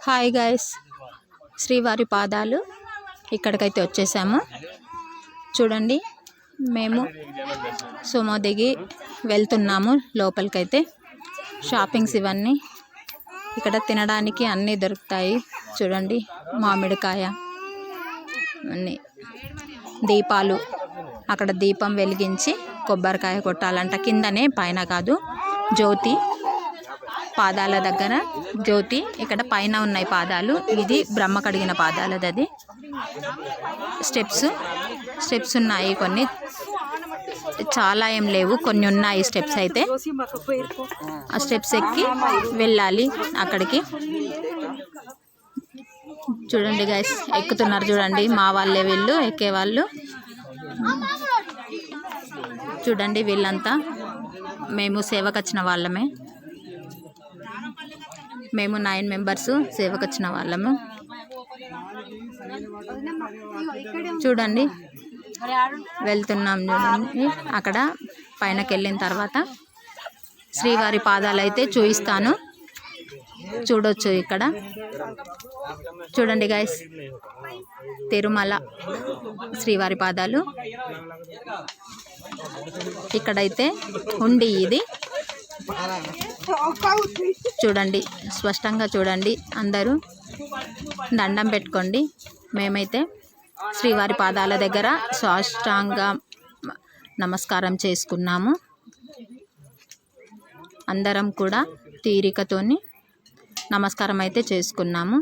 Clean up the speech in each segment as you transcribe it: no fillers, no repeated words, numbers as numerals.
Hi guys, శ్రీవారి పాదాలు ఇక్కడికైతే వచ్చేసాము. చూడండి, మేము సుమో దిగి వెళ్తున్నాము లోపలికైతే. షాపింగ్స్ ఇవన్నీ ఇక్కడ తినడానికి అన్నీ దొరుకుతాయి. చూడండి, మామిడికాయ అన్నీ, దీపాలు, అక్కడ దీపం వెలిగించి కొబ్బరికాయ కొట్టాలంట. కిందనే, పైన కాదు. జ్యోతి, పాదాల దగ్గర జ్యోతి, ఇక్కడ పైన ఉన్నాయి పాదాలు. ఇది బ్రహ్మ కడిగిన పాదాలది. అది స్టెప్స్ ఉన్నాయి, కొన్ని, చాలా ఏం లేవు, కొన్ని ఉన్నాయి స్టెప్స్. అయితే ఆ స్టెప్స్ ఎక్కి వెళ్ళాలి అక్కడికి. చూడండి గైస్, ఎక్కుతున్నారు చూడండి, మా వాళ్ళే వీళ్ళు ఎక్కేవాళ్ళు. చూడండి, వీళ్ళంతా మేము సేవకు వచ్చిన వాళ్ళమే. మేము 9 మెంబర్స్ సేవకు వచ్చిన వాళ్ళము. చూడండి, వెళ్తున్నాం. చూడండి, అక్కడ పైనకి వెళ్ళిన తర్వాత శ్రీవారి పాదాలు అయితే చూపిస్తాను, చూడొచ్చు. ఇక్కడ చూడండి గైస్, తిరుమల శ్రీవారి పాదాలు. ఇక్కడైతే ఉండి ఇది చూడండి, స్పష్టంగా చూడండి. అందరూ దండం పెట్టుకోండి. మేమైతే శ్రీవారి పాదాల దగ్గర సాష్టాంగ నమస్కారం చేసుకున్నాము. అందరం కూడా తీరికతోని నమస్కారం అయితే చేసుకున్నాము.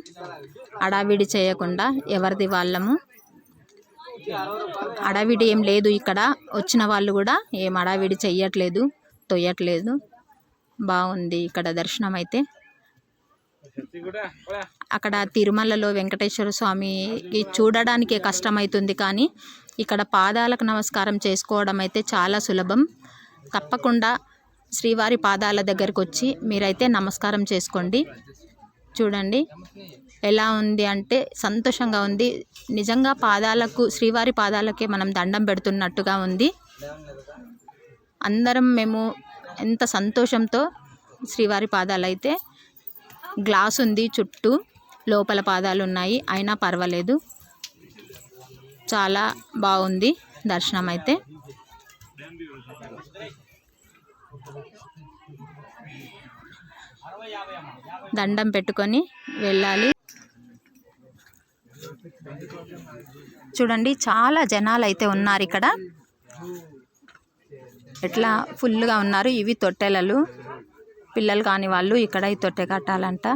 అడావిడి చేయకుండా ఎవరిది వాళ్ళము. అడావిడి ఏం లేదు ఇక్కడ. వచ్చిన వాళ్ళు కూడా ఏం అడావిడి చెయ్యట్లేదు, తొయ్యట్లేదు. బాగుంది ఇక్కడ దర్శనం అయితే. అక్కడ తిరుమలలో వెంకటేశ్వర స్వామికి చూడడానికే కష్టమవుతుంది, కానీ ఇక్కడ పాదాలకు నమస్కారం చేసుకోవడం అయితే చాలా సులభం. తప్పకుండా శ్రీవారి పాదాల దగ్గరకు వచ్చి మీరైతే నమస్కారం చేసుకోండి. చూడండి ఎలా ఉంది అంటే సంతోషంగా ఉంది. నిజంగా పాదాలకు, శ్రీవారి పాదాలకే మనం దండం పెడుతున్నట్టుగా ఉంది. అందరం మేము ఎంత సంతోషంతో శ్రీవారి పాదాలు అయితే, గ్లాస్ ఉంది చుట్టూ, లోపల పాదాలు ఉన్నాయి, అయినా పర్వాలేదు. చాలా బాగుంది దర్శనం అయితే. దండం పెట్టుకొని వెళ్ళాలి. చూడండి, చాలా జనాలు అయితే ఉన్నారు ఇక్కడ. ఎట్లా ఫుల్గా ఉన్నారు. ఇవి తొట్టెలలు. పిల్లలు కాని వాళ్ళు ఇక్కడ ఈ తొట్టె కట్టాలంట.